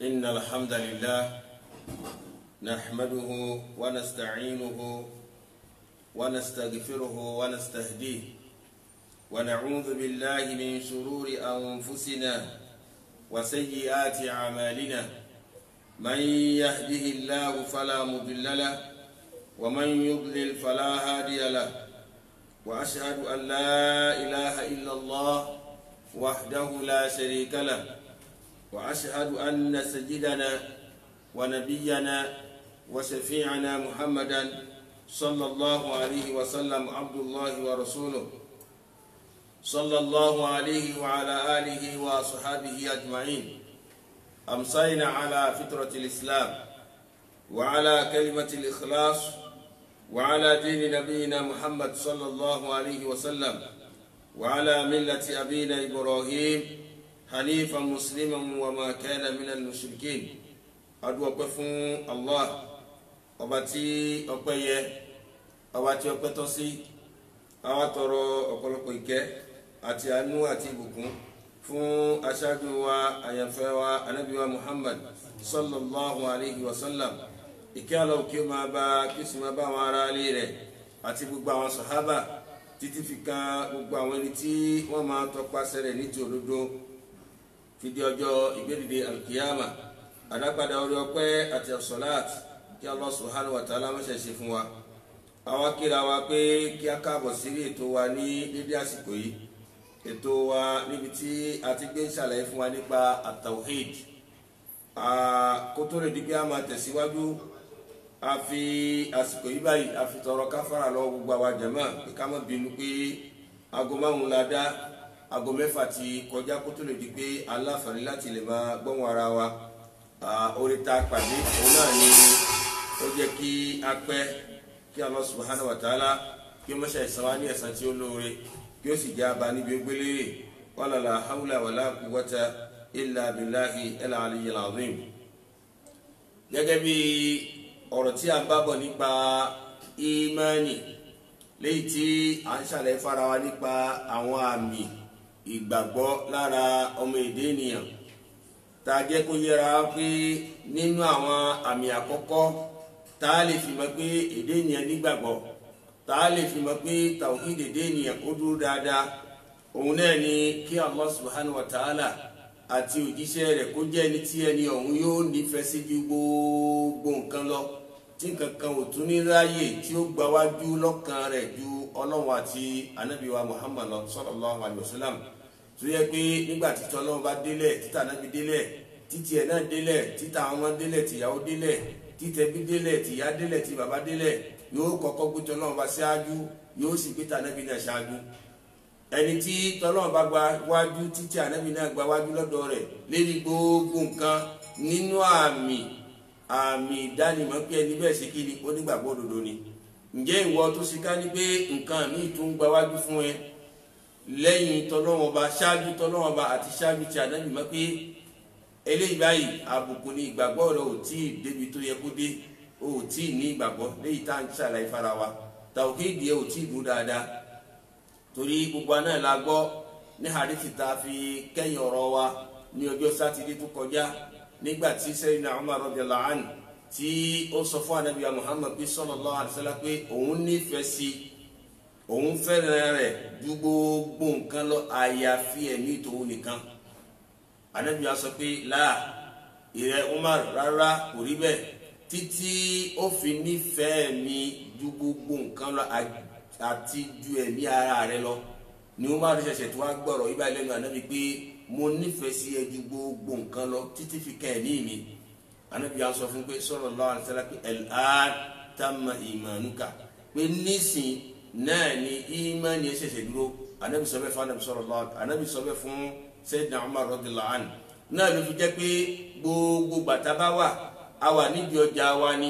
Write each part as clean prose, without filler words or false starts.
إن الحمد لله نحمده ونستعينه ونستغفره ونستهديه ونعوذ بالله من شرور أنفسنا وسيئات أعمالنا من يهده الله فلا مضل له ومن يضلل فلا هادي له وأشهد أن لا إله إلا الله وحده لا شريك له وأشهد أن سيدنا ونبينا وشفيعنا محمدا صلى الله عليه وسلم عبد الله ورسوله صلى الله عليه وعلى آله وصحابه أجمعين. أمسينا على فطرة الإسلام وعلى كلمة الإخلاص وعلى دين نبينا محمد صلى الله عليه وسلم وعلى ملة أبينا إبراهيم حنيفا مسلما وما كان من المشركين. أدعو فún Allah ọba tí ọpẹ́ yẹ, ọba tí ọpẹ́ tọ́ sí. Àwa tọrọ ọ̀pọ̀lọpọ̀ ìkẹ́ àti àánú àti ìbùkún fún aṣáájú wa àyànfẹ́ wa ànábì wa Muhammad sallallahu alayhi wa sallam. Ìkẹ́ Allah kí ó máa bá kí ó sì máa bá àwọn ará ilé rẹ̀ àti gbogbo àwọn sàhábà títí fi kan gbogbo àwọn ẹni tí wọ́n máa tọpasẹ̀ rẹ̀ ní ti òdodo fi di ọjọ́ ìgbédìde alkiyama. Àdápadà orí ọpẹ́ àti as-salat kí Allah subhanahu wa ta'ala máa ṣe fún wa. Àwa kíra wa pé kí a káàbọ̀ sí ètò wa ní dédé àsìkò yìí. Ètò wa níbi tí a ti gbé ṣàlàyé fún wa nípa at-tawhid. Kó tó lè di pé a máa tẹ̀síwájú, a fi àsìkò yìí báyìí a fi tọrọ káfàrà lọ gbogbo àwa jàmáà pé ká má bínú pé aago márùn-ún la dá, aago mẹ́fà ti kọjá kó tó lè di pé aláǹfààní láti lè máa gbọ́hùn ara wa. Orí tá a pàdé òun náà ni ó jẹ́ kí a pẹ́ kí Allah subhanahu wa ta'ala kí ó mọ́ṣẹ́ ìsan wa ní ẹ̀san tí ó lóore kí ó sì jẹ́ abá níbi gbélére wala la hawla wala quwwata illa billahi al-aliyyil azim. Gẹ́gẹ́ bí ọ̀rọ̀ tí a bá bọ̀ nípa ìmánì léyìí tí a ń ṣàlàyé fara wa nípa àwọn àmì ìgbàgbọ́ lára ọmọ èdè ènìyàn. Tá jẹ́ kó yẹra pé nínú àwọn àmì àkọ́kọ́ tá a lè fi mọ̀ pé èdè ènìyàn nígbàgbọ́, tá a lè fi mọ̀ pé tawhid èdè ènìyàn ó dúró dáadáa, òun náà ni kí Allah subhanahu wa ta'ala àti òjíṣẹ́ rẹ̀ kó jẹ́ ẹni tí ẹni ọ̀hún yóò nífẹ̀ẹ́ sí ju gbogbo nǹkan lọ, tí nǹkan kan ò tún ní ráyè tí ó gba wájú lọ́kàn rẹ̀ ju Ọlọ́run àti ànábì wa Muhammad sallallahu alaihi wasallam. Tó yẹ pé nígbà títí Ọlọ́run bá délẹ̀, títà ànábì délẹ̀, títí ẹ̀ náà délẹ̀, títà àwọn ọmọ délẹ̀, tìyàwó délẹ̀, títẹ̀bí délẹ̀, tìyá délẹ̀, tí bàbá délẹ̀, yóò kọ́kọ́ gbé tọ́lọ́run bá ṣáájú, yóò sì gbé tànábì náà ṣáájú. Ẹni tí tọ́lọ́run bá gba wájú, títí ànábì náà gba wájú lọ́dọ̀ rẹ̀ lérí gbogbo nǹkan nínú àmì ìdánimọ̀ pé ẹni bẹ́ẹ̀ ṣe kí ni onígbàgbọ́ òdodo ni. Ǹjẹ́ ìwọ tó ṣe ká ní pé nǹkan míì tó ń gba wájú fún ẹ lẹ́yìn tọ́lọ́run ọba, ṣáájú tọ́lọ́run ọba àti ṣáájú tí ànábì mọ̀ pé eléyìí báyìí àbùkù ní ìgbàgbọ́ rẹ ò tí ì débi tó yẹ kó dé, ò tí ì ní ìgbàgbọ́ léyìí tá à ń ṣàlàyé fara wa. Tàwhídì ò tí ì dúró dáadáa, torí gbogbo náà la gbọ́ ní hadithi tá a fi kẹ́yìn ọ̀rọ̀ wa ní ọjọ́ sátidé tó kọjá nígbà tí Sayyidina Umar radiyallahu anhu tí ó sọ fún ànábì Muhammad pé sallallahu alaihi wasallam pé òun nífẹ̀ẹ́ sí, òun fẹ́ràn rẹ̀ ju gbogbo nǹkan lọ àyàfi ẹ̀mí tòun nìkan. Ànábì sọ pé láà ìrẹ́ Umar, rárá kò rí bẹ́ẹ̀, títí ó fi nífẹ̀ẹ́ mi ju gbogbo nǹkan lọ àti ju ẹ̀mí ara rẹ̀ lọ ni Umar ṣẹ̀ṣẹ̀ tó wá gbọ́rọ̀ ibà lẹ́nu ànábì pé mo nífẹ̀ẹ́ sí ẹ ju gbogbo nǹkan lọ títí fi kẹ́ ẹ̀mí mi. Ànábì sọ fún pé sallallahu alaihi wasallam pé al-an tamma imanuka, pé nísìn náà ni ìmánì ẹ ṣẹ̀ṣẹ̀ dúró. Ànábì sọ bẹ́ẹ̀ fún ànábì sọ bẹ́ẹ̀ fún Sayyidina Umar radiyallahu anhu. Náà ló fi jẹ́ pé gbogbo bàtà bá wà, a wà níbi ọjà wa ni,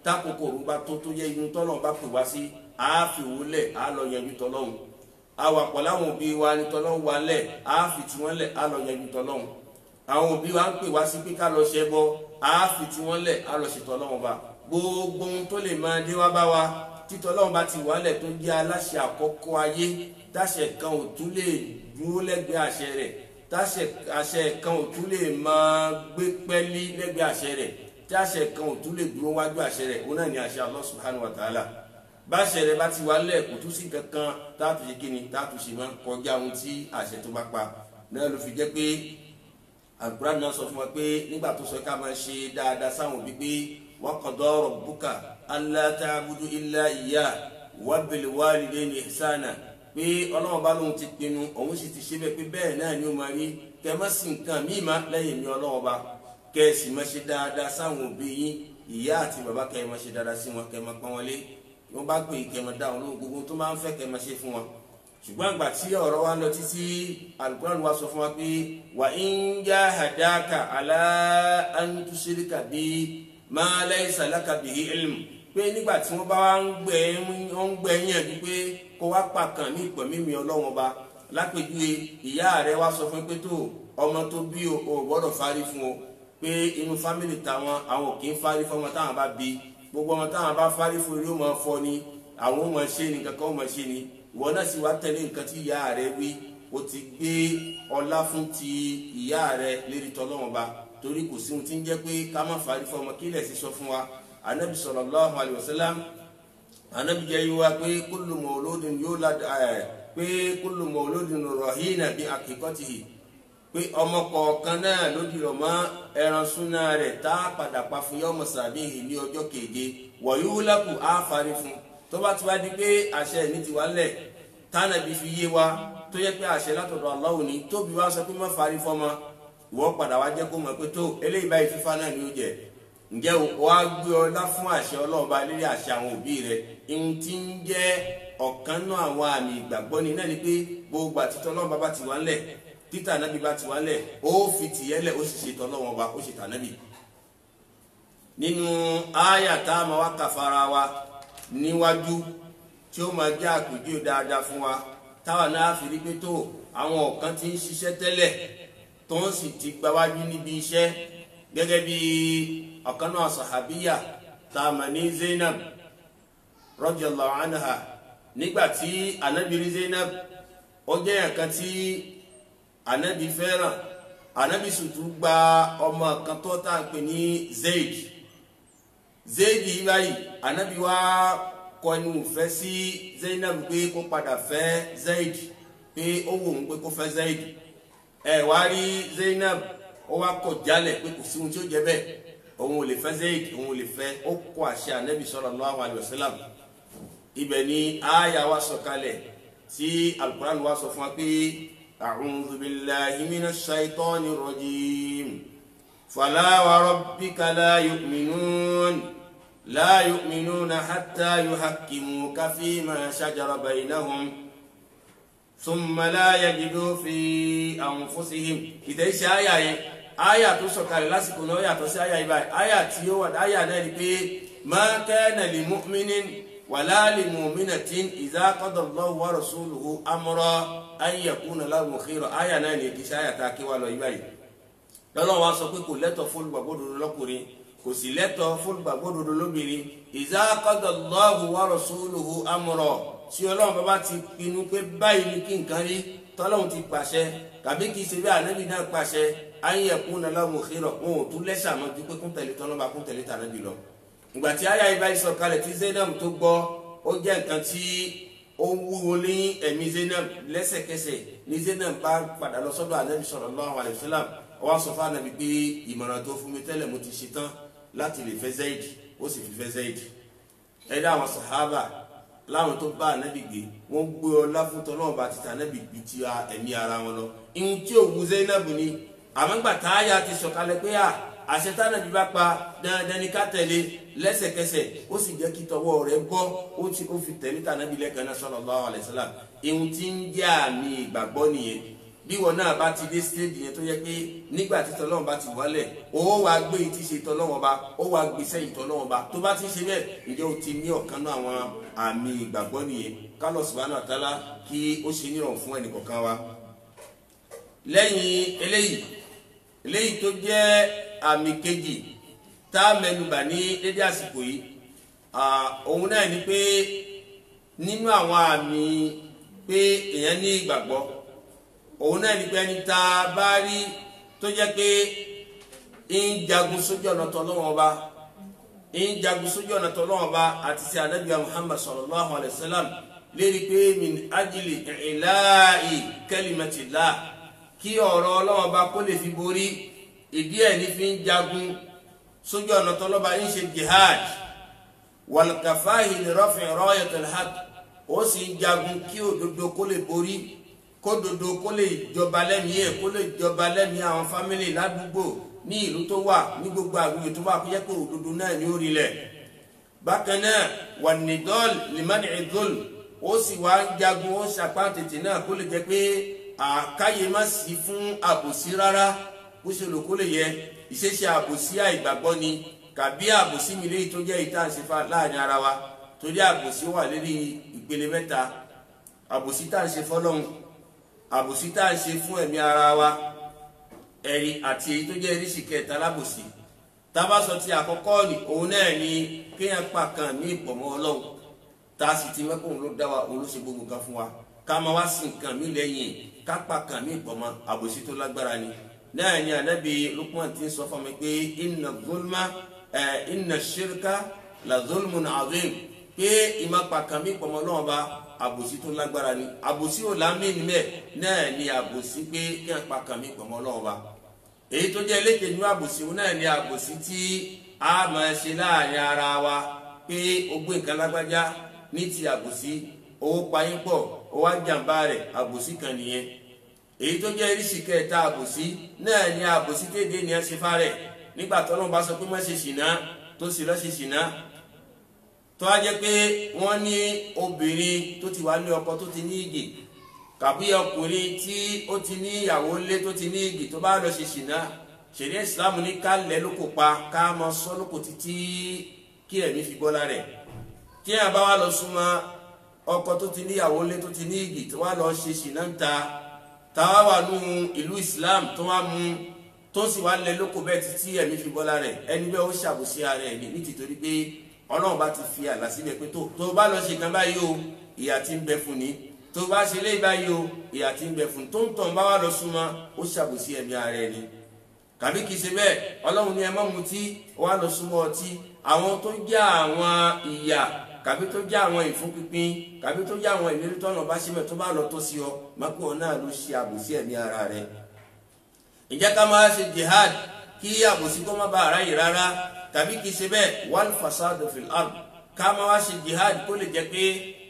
tákòkòrò bá tó yẹ inú tọ́lọ́run bá pè wá sí, a fi wúlẹ̀, a lọ yanjú tọ́lọ́run. A wà pọ̀ láwọn òbí wa ní tọ́lọ́run wa lẹ̀, a fi tiwọn lẹ̀, a lọ yanjú tọ́lọ́run. Àwọn òbí wa ń pè wá sí pé ká lọ ṣẹbọ, a fi tiwọn lẹ̀, a lọ ṣe tọ́lọ́run bá. Gbogbo ohun tó lè máa dé wá bá wa títọ́ Ọlọ́run bá ti wálẹ̀ tó jẹ́ aláṣẹ àkọ́kọ́ ayé, dáṣẹ kan ò tún lè dúró lẹ́gbẹ̀ẹ́ àṣẹ rẹ̀ àṣẹ kan ò tún lè máa gbé pẹ́lí lẹ́gbẹ̀ẹ́ àṣẹ rẹ̀ tí àṣẹ kan ò tún lè dúró wájú àṣẹ rẹ̀ òun náà ni àṣẹ Allah subhanahu wa ta'ala bá àṣẹ rẹ̀ bá ti wá lẹ̀ kò tún sí kankan táàtù ṣe kíni táàtù ṣe máa kọjá ohun tí àṣẹ tó bá pa náà ló fi jẹ́ pé Al-Qur'an náà sọ fún wa pé nígbà tó sọ ká máa ṣe dáadáa sáwọn òbí pé wa qada rabbuka alla ta'budu illa iyyah wa bil walidayni ihsana pé Ọlọ́run bá lóun ti pinnu òun sì ti ṣe bẹ́ẹ̀ pé bẹ́ẹ̀ náà ni ó máa rí kẹ má sí nǹkan míì má lẹ́yìn mi Ọlọ́run bá kẹ sì máa ṣe dáadáa sáwọn òbí yín ìyá àti bàbá kẹ máa ṣe dáadáa sí wọn kẹ máa pọ́n wọn lé wọ́n bá pè kẹ máa dá wọn lóhùn gbogbo tó máa ń fẹ́ kẹ máa ṣe fún wọn ṣùgbọ́n àgbà tí ọ̀rọ̀ wa lọ títí Al-Qur'an wa sọ fún wa pé wa in jahadaka ala an tushrika bi ma laysa laka bihi ilm pé nígbà tí wọ́n bá ń gbẹ yàn bí pé kó wá pàkàn ní ìpọ̀ mímí Ọlọ́run Ọba lápèjúwe ìyá rẹ̀ wá sọ fún pé tó ọmọ tó bí o gbọ́dọ̀ fárí fún o pé inú fámìlì táwọn àwọn kì í fárí fún ọmọ táwọn bá bí gbogbo ọmọ táwọn bá fárí fún eré ó máa fọ ni àwọn ó máa ṣe ni kankan ó máa ṣe ni ìwọ náà sì wá tẹ̀lé nǹkan tí ìyá rẹ̀ wí o ti gbé ọlá fún ti ìyá rẹ̀ lérí tọ́lọ́run Ọba torí kò sí ohun tí ń jẹ́ pé ká má fárí fún ọmọ kílẹ̀ sí sọ fún wa Ànábì sallallahu alaihi wasallam Ànábì jẹ́ yíwá pé kullu mawludin yulad pé kullu mawludin rahina bi aqiqatihi pé ọmọ kọ̀ọ̀kan náà ló dìrọ̀ mọ́ ẹran súná rẹ̀ tá a padà pa fún yawma sabihi ní ọjọ́ keje wa yulaku á fárí fún tó bá ti wá di pé àṣẹ ní ti wá lẹ̀ tánàbí fi yé wa tó yẹ pé àṣẹ látọ̀dọ̀ Allah ní tóbi wá sọ pé má fárí fọ́mọ ìwọ padà wá jẹ́ kó mọ̀ pé tó eléyìí báyìí fífá náà ni ó jẹ́ ǹjẹ́ wàá gbé ọlá fún àṣẹ Ọlọ́run bá lérí àṣẹ àwọn òbí rẹ̀ ihun tí ń jẹ́ ọ̀kan náà àwọn àmì ìgbàgbọ́ ni náà ni pé gbogbo àtitọ́ Ọlọ́run bá ti wá lẹ̀ títà nábì bá ti wá lẹ̀ ó fi tìyẹ́lẹ̀ ó sì ṣètò Ọlọ́run Ọba ó ṣètò ànábì nínú ááyà tá a máa wá kàfàrà wa níwájú tí ó máa jẹ́ àpèjúwe dáadáa fún wa táwa náà fi rí pé tó àwọn ọ̀kan tí ń ṣiṣẹ́ tẹ́lẹ̀ tó ń sì ti gbáwájú níbi iṣẹ́ gẹ́gẹ́ bí ọ̀kan náà sàhábíyà tá a mọ̀ ní Zainab radiyallahu anha nígbà tí ànábì rí Zainab ó jẹ́ ẹ̀kan tí ànábì fẹ́ràn ànábì sùtú gba ọmọ kan tó tá à ń pè ní Zaid yìí báyìí ànábì wá kọ inú ìfẹ́ sí Zainab pé kó padà fẹ́ Zaid pé ó wù ú pé kó fẹ́ Zaid wá rí Zainab ó wá kọ̀ jálẹ̀ pé kò sí ohun tí ó jẹ́ bẹ́ẹ̀ òun ò lè fẹ́ Zaid òun ò lè fẹ́ ó kọ àṣẹ ànábì sallallahu alaihi wasallam ibẹ̀ ni àyà wa sọ̀kalẹ̀ tí Al-Qur'an wa sọ fún wa pé a'udhu billahi minash shaitanir rajim fala wa rabbika la yu'minuna hatta yuhakkimuka fima shajara baynahum thumma la yajidu fi anfusihim ìdẹ́ iṣẹ́ àyà yẹn àyà tó sọ̀kalẹ̀ lásìkò náà yàtọ̀ sí àyà ìbáyìí àyà tí ó wà àyà náà ni pé ma kana li mu'minin wala li mu'minatin idha qada Allahu wa rasuluhu amra an yakuna lahumul khiyara àyà náà ni kì í ṣe àyà tá a kí wa lọ ìbáyìí lọ́lọ́run wa sọ pé kò lẹ́tọ̀ fún olùgbàgbọ́ lọ́kùnrin kò sì lẹ́tọ̀ fún olùgbàgbọ́ lóbìnrin idha qada Allahu wa rasuluhu amra tí Ọlọ́run bá ti pinnu pé báyìí ni kí nǹkan rí tọ́lọ́run ti pàṣẹ tàbí kì í ṣe bí ànábì náà pàṣẹ an yakuna lahumul khiyara wọn ò tún lẹ́sà mọ́ ju pé kún tẹ̀lé tọ́lọ́run bá kún tẹ̀lé tànábì lọ. ìgbà tí àyà ibà yìí sọ̀kalẹ̀ tí Zainab tó gbọ́ ó jẹ́ nǹkan tí ó wúwo ní ẹ̀mí Zainab lẹ́sẹ̀kẹsẹ̀ ní Zainab bá padà lọ sọ́dọ̀ ànábì sallallahu alaihi wasallam wọ́n sọ fún ànábì pé ìmọ̀ràn tó fún mi tẹ́lẹ̀ mo ti ṣe tán láti lè fẹ́ Zaid ó sì fi fẹ́ Zaid ẹ̀dá àwọn sàhábà láwọn tó bá ànábì gbé wọ́n gbé ọlá fún tọ́lọ́run bá ti ta ànábì ju ti ẹ̀mí ara wọn lọ ihun tí òwú Zainab ni àmọ́gbà táyà ti sọ̀kalẹ̀ pé àṣẹ tánàbí bá pa dandan ní ká tẹ̀lé lẹ́sẹ̀kẹsẹ̀ ó sì jẹ́ kí tọwọ́ rẹ̀ bọ́ ó fi tẹ̀lé tànábì lẹ́ẹ̀kan náà sallallahu alaihi wasallam ihun tí ń jẹ́ àmì ìgbàgbọ́ nìyẹn bí wọn náà bá ti dé stéèdì yẹn tó yẹ pé nígbà tí tọ́lọ́run bá ti wálẹ̀ ó wá gbé ìtí ṣe tọ́lọ́run bá ó wá gbé sẹ́yìn tọ́lọ́run bá tó bá ti ṣe bẹ́ẹ̀ ǹjẹ́ o ti ní ọ̀kan náà àwọn àmì ìgbàgbọ́ nìyẹn kálọ̀ subhanahu wa ta'ala kí ó ṣe nírọ̀rùn fún ẹnì kọ̀ọ̀kan wa. lẹ́yìn eléyìí tó jẹ́ àmì kejì tá a mẹ́nubà ní dédé àsìkò yìí òun náà ni pé nínú àwọn àmì pé èèyàn ní ìgbàgbọ́ òun náà ní pé ẹni tá a bá rí tó jẹ́ pé ń jagun sójú ọ̀nà t'Ọlọ́run Ọba ń jagun sójú ọ̀nà t'Ọlọ́run Ọba àti sí Ànábì Muhammad sallallahu alayhi wa sallam lérí pé min ajli ila'i kalimatillah kí ọ̀rọ̀ Ọlọ́run Ọba kó lè fi borí ìdí ẹ̀ ní fi ń jagun sójú ọ̀nà t'Ọlọ́run Ọba ń ṣe jihad wal kafahi li raf'i rayatil haqq ó sì ń jagun kí òdodo kó lè borí kó dodo kó lè jọba lẹ́mìí ẹ̀ kó lè jọba lẹ́mìí àwọn fámìlì ládùúgbò ní ìlú tó wà ní gbogbo àgbègbè tó wà kó jẹ́ pé òdodo náà ní orí lẹ̀. bákan náà wà nidol limani idol ó sì wá ń jagun ó ṣàpá tètè náà kó lè jẹ́ pé àkáyé má sí fún àbòsí rárá bó ṣe lò kó lè yẹ ìṣeṣe àbòsí àìgbàgbọ́ ni kàbí àbòsí mi léyìí tó jẹ́ ìta àṣefà láàrin ara wa torí àbòsí wà lérí ìpele mẹ́ta àbòsí tá à ń ṣe fọ́lọ́hun àbòsí tá à ń ṣe fún ẹ̀mí ara wa ẹ̀rí àti èyí tó jẹ́ eríṣì kẹta lábòsí tábà sọ ti àkọ́kọ́ ni òun náà ni kéèyàn pa kan ní ìpọ̀mọ́ Ọlọ́run tá a sì ti mẹ́kọ̀ òun ló dá wa òun ló ṣe gbogbo nǹkan fún wa ká máa wá sí nǹkan mí lẹ́yìn ká pa kan ní ìpọ̀mọ́ àbòsí tó lágbára ni náà ni Ànábì Lukman ti ń sọ fún mi pé inna shirka la zulmun azim pé ìmọ̀ pa kan ní ìpọ̀mọ́ Ọlọ́run bá àbòsí tó lágbára ni àbòsí ò lámì níbẹ̀ náà ni àbòsí pé kí n pa kàn mí pọ̀mọ́ Ọlọ́run wa èyí tó jẹ́ lékè ní àbòsí òun náà ni àbòsí tí a máa ṣe láàrin ara wa pé o gbé nǹkan lágbájá ní ti àbòsí owó payín pọ̀ ó wá jàǹbá rẹ̀ àbòsí kan nìyẹn èyí tó jẹ́ eríṣì kẹta àbòsí náà ni àbòsí téèdé ni a ṣe fárẹ̀ nígbà tó Ọlọ́run bá sọ pé má ṣe ṣìnà tó sì lọ ṣe ṣìnà tó a jẹ́ pé wọ́n ní obìnrin tó ti wà ní ọkọ tó ti ní igi kàbí ọkùnrin tí ó ti ní ìyàwó lé tó ti ní igi tó bá lọ ṣe ṣìnà ṣẹ̀ríà ìsìlámù ní ká lẹ̀ lóko pa ká mọ sọ lóko títí kí ẹ̀mí fi bọ́ lára ẹ̀ tí a bá wà lọ súnmọ́ ọkọ tó ti ní ìyàwó lé tó ti ní igi tó wà lọ ṣe ṣìnà ń ta táwa wà nù ìlú Islam tó wà mú tó sì wà lẹ̀ lóko bẹ́ẹ̀ títí ẹ̀mí fi bọ́ lára ẹ̀ ẹni bẹ́ẹ̀ ó ṣàbòsí ara ẹ̀ ní tìtorí pé Ọlọ́run bá ti fi àlà síbẹ̀ pé tó bá lọ ṣe kan báyìí o ìyà tí ń bẹ fún ni tó bá ṣe léyìí báyìí o ìyà tí ń bẹ fún tó ń tàn bá wà lọ súnmọ́ ó ṣàbòsí ẹ̀mí ara ẹni kàbí kìí ṣe bẹ́ẹ̀ Ọlọ́run ni ẹ má mutí wà lọ súnmọ́ ọtí àwọn tó jẹ́ àwọn ìyà kàbí tó jẹ́ àwọn ìfúnpinpin kàbí tó jẹ́ àwọn ìlérí tọ́nà bá ṣe bẹ́ẹ̀ tó bá lọ tó sí ọ mọ́pọ̀ náà ló ṣe àbòsí ẹ̀mí ara rẹ ìjẹ́ ká máa ṣe jihad kí àbòsí kó má bàa ráyè rárá tàbí kìí ṣe bẹ́ẹ̀ wal fasadu fil ard ká máa wá ṣe jihad kó lè jẹ́ pé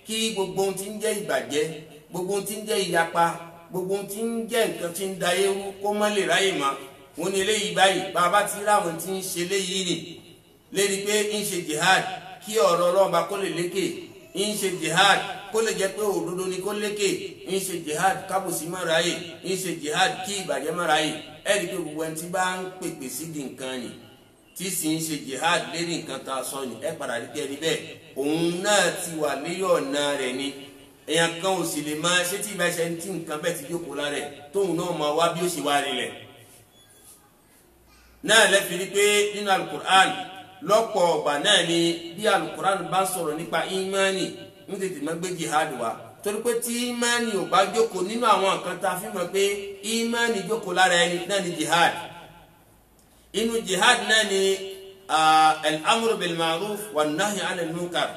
kí gbogbo ohun tí ń jẹ́ ìbàjẹ́ gbogbo ohun tí ń jẹ́ ìyapa gbogbo ohun tí ń jẹ́ nǹkan tí ń da ewu kó má lè ráyè mọ́ wọn ni eléyìí báyìí bàbá tí ráwọn tí ń ṣe léyìí nì lérí pé ń ṣe jihad kí ọ̀rọ̀ Ọlọ́run bá kó lè lékè ń ṣe jihad kó lè jẹ́ pé òdodo ni kó lékè ń ṣe jihad kábòsí má ráyè ń ṣe jihad kí ìbàjẹ́ má ráyè ẹ̀rí pé gbogbo ẹni tí bá ń pèpè sí di nǹkan nì tí sì ń ṣe jihad lérí nǹkan tá a sọ ni ẹ padà rí kẹrí bẹ́ẹ̀ òun náà ti wà lérí ọ̀nà rẹ̀ ni èèyàn kan ò sì lè máa ṣe tí ìbá ṣe ń tí nǹkan bẹ́ẹ̀ ti jókòó lára ẹ̀ tóun náà máa wá bí ó ṣe wá rinlẹ̀ náà lẹ́fi rí pé nínú alukur'an lọ́pọ̀ ọ̀gbà náà ni bí alukur'an bá sọ̀rọ̀ nípa imani ń tètè máa gbé jihad wá torí pé tí imani ò bá jókòó nínú àwọn nǹkan tá a fi mọ̀ pé imani jókòó lára ẹni náà ni jihad inú jihad náà ni al-amru bil ma'ruf wan nahyi 'anil munkar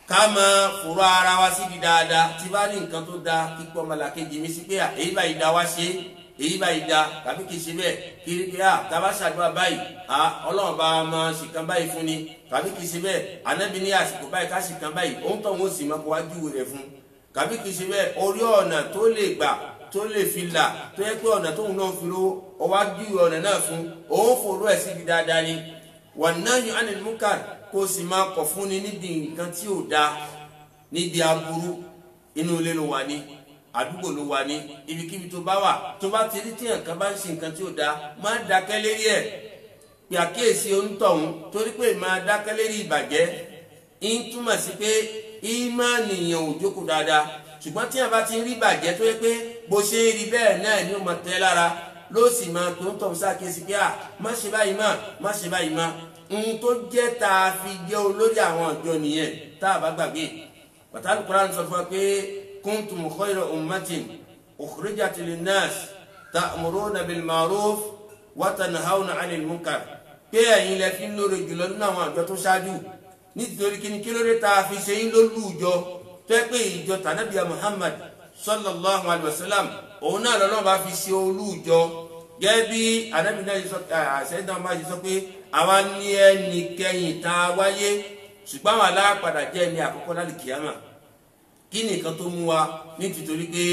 ká máa fòrò ara wa sí di dáadáa tí bá ní nǹkan tó dáa kíkọ́ ọmọlàkejì mi sí pé èyí báyìí dá wá ṣe èyí báyìí dá tàbí kìí ṣe bẹ́ẹ̀ kiri pé tàbá ṣàdúrà báyìí Ọlọ́run bá máa ṣìkan báyìí fún ni tàbí kìí ṣe bẹ́ẹ̀ Ànábì ní àsìkò báyìí ká ṣìkan báyìí òun tó ń sì máa kó wájú rẹ̀ fún tàbí kìí ṣe bẹ́ẹ̀ orí ọ̀nà tó lè gbà tó lè fi là tó yẹ pé ọ̀nà tóun náà fi lówó ọwájú ọ̀nà náà fún òun fòrò ẹ̀ síbi dáadáa ni wan nahyu 'anil munkar kó o sì máa kọ̀ fún ni níbi nǹkan tí ò dáa níbi aburú inú ilé ló wà ní àdúgbò ló wà ní ibikíbi tó bá wà tó bá ti rí tí nǹkan bá ń ṣe nǹkan tí ò dáa má dákẹ́ lérí ẹ̀ pé àkíyèsí onítọ̀hún torí pé máa dákẹ́ lérí ìbàjẹ́ ń túmọ̀ sí pé ìmánìyàn ò jókòó dáadáa ṣùgbọ́n tí a bá ti rí bàjẹ́ tó yẹ pé bó ṣe ń rí bẹ́ẹ̀ náà ni ó máa tẹ́ lára ló sì máa tó ń tọ̀ sákèsí pé má ṣe báyìí má ṣe báyìí má ohun tó jẹ́ tá a fi jẹ́ olórí àwọn ọ̀jọ́ nìyẹn tá a bá gbàgbé pàtàkì Kùránì sọ fún wa pé kuntum khayra ummatin ukhrijat linnas ta'muruna bil ma'ruf wa tanhauna 'anil munkar pé ẹ̀yin lẹ fi ń lóore jùlọ nínú àwọn àjọ tó ṣáájú nítorí kí ló dé tá a fi ṣe yín lólùjọ tó pé ìjọ tànàbíyà Muhammad sallallahu alayhi wa sallam òun náà lọ́nà bá fi ṣe olùjọ gẹ́gẹ́ bí ànábì náà àṣẹ́dá máa ṣe sọ pé àwa ní ẹni kẹyìn tá a wáyé ṣùgbọ́n àwọn aláàpadà jẹ́ ẹni àkọ́kọ́ láti kìámà kí ni nǹkan tó mú wa ní títorí pé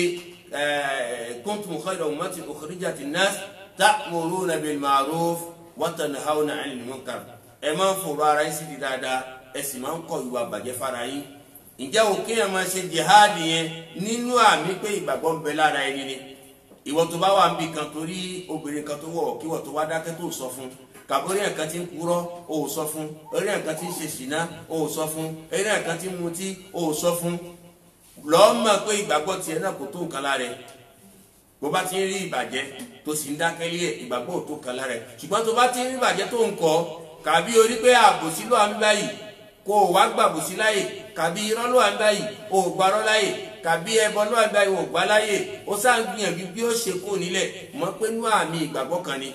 kuntum khayra ummatin ukhrijat linnas ta'muruna bil ma'ruf wa tanhauna 'anil munkar ẹ máa ń fọ̀rọ̀ ara yín sí di dáadáa ẹ sì máa ń kọ̀ ìwà bàjẹ́ fara yín ǹjẹ́ òkè yẹn máa ṣe jihadi yẹn nínú àmì pé ìgbàgbọ́ ń bẹ lára ẹni ni ìwọ tó bá wà ń bì kan torí obìnrin kan tó wọ̀ kí wọ́n tó wá dákẹ́ tó sọ fún kàbórí ẹ̀kan tí ń purọ́ ó sọ fún orí ẹ̀kan tí ń ṣe ṣìná ó sọ fún orí ẹ̀kan tí ń mutí ó sọ fún lọ́ọ́ mọ̀ pé ìgbàgbọ́ tiẹ̀ náà kò tó nǹkan lára ẹ̀ bó bá ti ń rí ìbàjẹ́ tó sì ń dákẹ́ lé ìgbàgbọ́ ò tó nǹkan lára ẹ̀ ṣùgbọ́n tó bá ti ń rí ìbàjẹ́ tó ń kọ́ kàbí orí pé àbòsí ló à ń báyìí kó o wá gbàbòsí láyè kàbí irọ́ ló à ń báyìí o ò gbàrọ́ láyè kàbí ẹbọ ló à ń báyìí o ò gbà láyè ó sáà ń gbìyànjú bí ó ṣe kó nílẹ̀ mọ̀ pé inú àmì ìgbàgbọ́ kan ni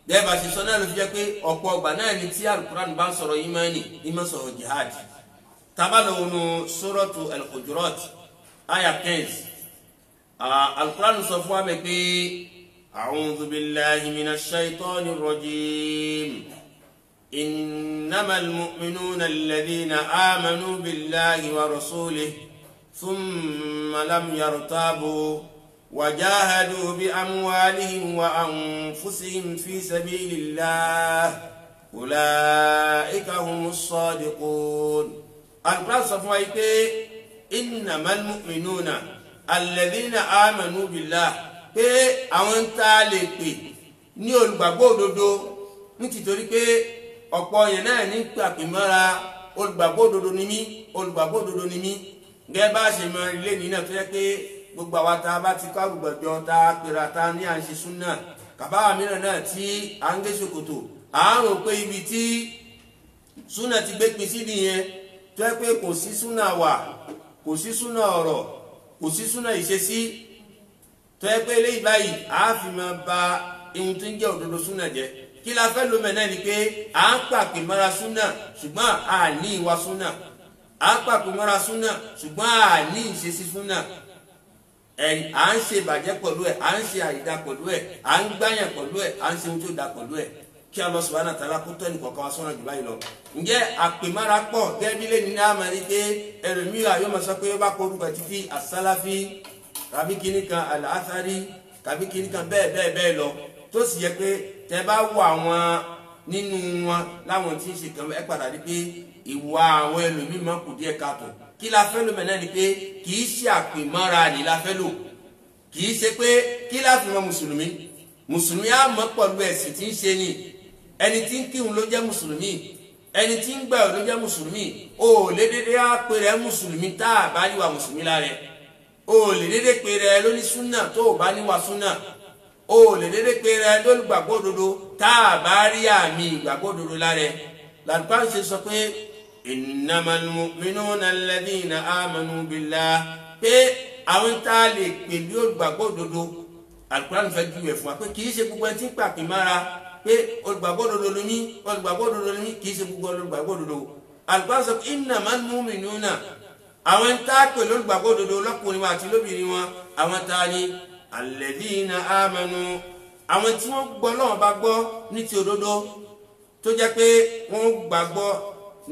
bẹ́ẹ̀ bá ṣe sọ náà ló fi jẹ́ pé ọ̀pọ̀ ọgbà náà ni tí alukuran bá ń sọ̀rọ̀ ìmánì ìmọ̀ sọ̀rọ̀ jihad tábàlọ̀ wọnú suratu al-Hujurat aya 10 alukuran sọ fún wa pé a'udhu billahi minash shaitanir rajim innamal mu'minuna alladhina amanu billahi wa rasulihi thumma lam yartabu وجاهدوا بأموالهم وأنفسهم في سبيل الله أولئك هم الصادقون القرآن صفوة إنما المؤمنون الذين آمنوا بالله pé àwọn tá a lè pè ní olùgbàgbọ́ òdodo nítorí pé ọ̀pọ̀ yẹn náà ní pàpìmọ́ra olùgbàgbọ́ òdodo ni mí olùgbàgbọ́ òdodo ni mí gẹ́gẹ́ bá ṣe mọ ilé nínú tó yẹ pé gbogbo àwa tá a bá ti ká gbọ̀gbọ̀jọ tá a pèrà tá a ní à ń ṣe súnà kàbáwá mìíràn náà tí à ń gé ṣòkòtò à ń rò pé ibi tí súnà ti gbé pin sí nìyẹn tó yẹ pé kò sí súnà wà kò sí súnà ọ̀rọ̀ kò sí súnà ìṣesí tó yẹ pé eléyìí báyìí à á fi máa ba ihun tó ń jẹ́ òdodo súnà jẹ́ kí la fẹ́ lómẹ̀ náà ni pé à ń pàpè mọ́ra súnà ṣùgbọ́n à ní ìwà súnà à ń pàpè mọ́ra súnà ṣùgbọ́n à ní ìṣesí súnà à ń ṣe ìbàjẹ́ pẹ̀lú ẹ̀ à ń ṣe àìdá pẹ̀lú ẹ̀ à ń gbáyàn pẹ̀lú ẹ̀ à ń ṣe ohun tó da pẹ̀lú ẹ̀ kí Allah subhanahu wa ta'ala kó tọ́ ẹnìkọ̀ọ̀kan wa sọ́nà jù báyìí lọ. ǹjẹ́ àpèmára pọ̀ gẹ́gẹ́ bí lẹ́ni ní àmàlí pé ẹlòmíràn yóò máa sọ pé ó bá kó orúkọ títí as-Salafi tàbí kíní kan al-Athari tàbí kíní kan bẹ́ẹ̀ bẹ́ẹ̀ bẹ́ẹ̀ lọ tó sì yẹ pé tẹ bá wọ àwọn nínú wọn láwọn tí ń ṣe kan ẹ padà rí pé ìwà àwọn ẹlòmíràn máa kù díẹ̀ káàtó kí la fẹ́ lò mẹ́lẹ́ ni pé kì í ṣe àpèmára ni la fẹ́ lò kì í ṣe pé kí la fi mọ mùsùlùmí á mọ̀ pẹ̀lú ẹ̀sìn tí ń ṣe ni ẹni tí ń kírun ló jẹ́ mùsùlùmí ẹni tí ń gbààwẹ̀ ló jẹ́ mùsùlùmí o lè dédé á pè rẹ mùsùlùmí tá a bá níwà mùsùlùmí lára o lè dédé pè rẹ lóní súnà tó o bá níwà súnà o lè dédé pè rẹ lólùgbàgbọ́ òdodo tá a bá rí àmì ìgbàgbọ́ òdodo lára làlùkọ́ à ń ṣe sọ pé innamal mu'minuna alladhina amanu billah pé àwọn tá a lè pè ní olùgbàgbọ́ òdodo Al-Qur'an fẹ́ ju ẹ̀ fún wa pé kì í ṣe gbogbo ẹni tí ń pàpì mára pé olùgbàgbọ́ òdodo ni mí olùgbàgbọ́ òdodo ni mí kì í ṣe gbogbo olùgbàgbọ́ òdodo Al-Qur'an sọ pé innamal mu'minuna àwọn tá a pè lólùgbàgbọ́ òdodo lọ́kùnrin wa àti lóbìnrin wọn àwọn tá a ní alladhina amanu àwọn tí wọ́n gbọ́ lọ́wọ́ bá gbọ́ ní ti òdodo tó jẹ́ pé wọ́n gbàgbọ́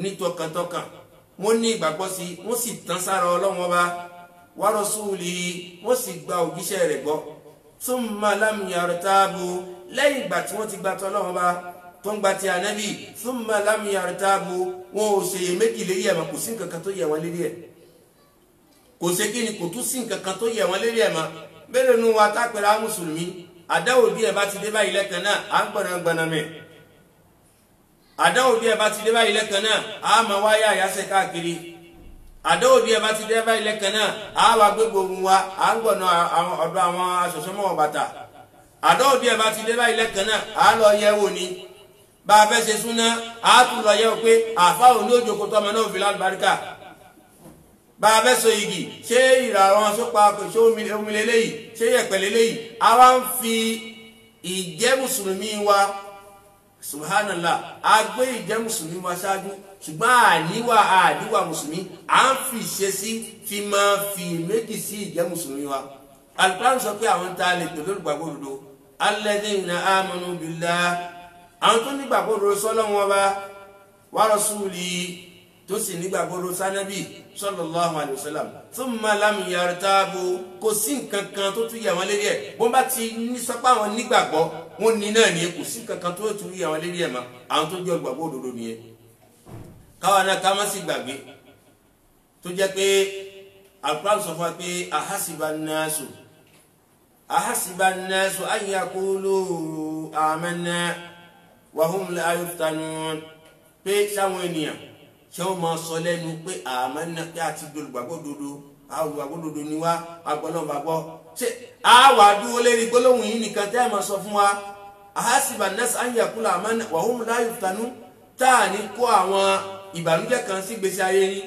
ní tọkàntọkàn wọ́n ní ìgbàgbọ́ sí wọ́n sì tán sára Ọlọ́run Ọba wa rasulihi wọ́n sì gba òjíṣẹ́ rẹ̀ gbọ́ thumma lam yartabu lẹ́yìn ìgbà tí wọ́n ti gba t'Ọlọ́run Ọba tó ń gba ti ànábì thumma lam yartabu wọn ò ṣe iyèméjì lérí ẹ̀ mọ́ kò sí nǹkan kan tó yẹ wọn lérí ẹ̀ kò ṣe kí ni kò tún sí nǹkan kan tó yẹ wọn lérí ẹ̀ mọ́ bẹ́ẹ̀ nu wa tápẹ̀rẹ̀ á mùsùlùmí àdáwò bí ẹ̀ bá ti dé báyìí lẹ́kan náà à ń gbọ̀nàgbọ̀nà mẹ́ àdáwò bí ẹ bá ti dé báyìí lẹ́kan náà a máa wáyé àyàsẹ̀ káàkiri àdáwò bí ẹ bá ti dé báyìí lẹ́kan náà a wá gbégbó ohun wa à ń gbọ̀nà ọ̀dọ̀ àwọn aṣọ̀ṣọ́mọ̀ bàtà àdáwò bí ẹ bá ti dé báyìí lẹ́kan náà a lọ yẹ̀ wò ni bá a fẹ́ ṣe súná a tún lọ yẹ̀ wò pé àfáà ní òjò kó tọ́ ọmọ náà fi lálùbáríkà bá a fẹ́ so igi ṣé ìràwọ̀n sópa ṣé omi lélẹ́yìí ṣé yẹ̀pẹ̀ lélẹ́yìí àwa ń fi ìjẹ́ mùsùlùmí wa subhanallah a gbé ìjẹ́ mùsùlùmí wa ṣáájú ṣùgbọ́n àníwà mùsùlùmí à ń fi ṣe sí fi máa fi méjì sí ìjẹ́ mùsùlùmí wa. Al-Qur'an sọ pé àwọn tá a lè pè lólùgbàgbọ́ òdodo alladhina amanu billah àwọn tó nígbàgbọ́ òdodo sọ́lọ́run Ọba wa rasuli tó sì nígbàgbọ́ òdodo sanabi sallallahu alayhi wa sallam thumma lam yartabu kò sí nǹkan kan tó tún yà wọ́n lérí ẹ̀ bọ́n bá ti ní sọ́pá àwọn nígbàgbọ́ wọn ní náà ní kò sí nǹkan kan tó tún yà wọ́n lérí ẹ̀ mọ́ àwọn tó jẹ́ olùgbàgbọ́ òdodo nìyẹn. káwa náà ká má sì gbàgbé tó jẹ́ pé Al-Qur'an sọ fún wa pé ahasiba an-nasu an yaqulu amanna wa hum la yuftanun pé sáwọn ènìyàn ṣé wọ́n máa sọ lẹ́nu pé amanna pé àti olùgbàgbọ́ òdodo olùgbàgbọ́ òdodo ni wá agbọ́lọ́gbàgbọ́ ṣé àwa dúró lérí gbólóhùn yìí nìkan tẹ́ ẹ̀ máa sọ fún wa ahasiba an-nasu an yaqulu amanna wa hum la yuftanun tá à ní kó àwọn ìbànújẹ́ kan sí gbèsè ayé yín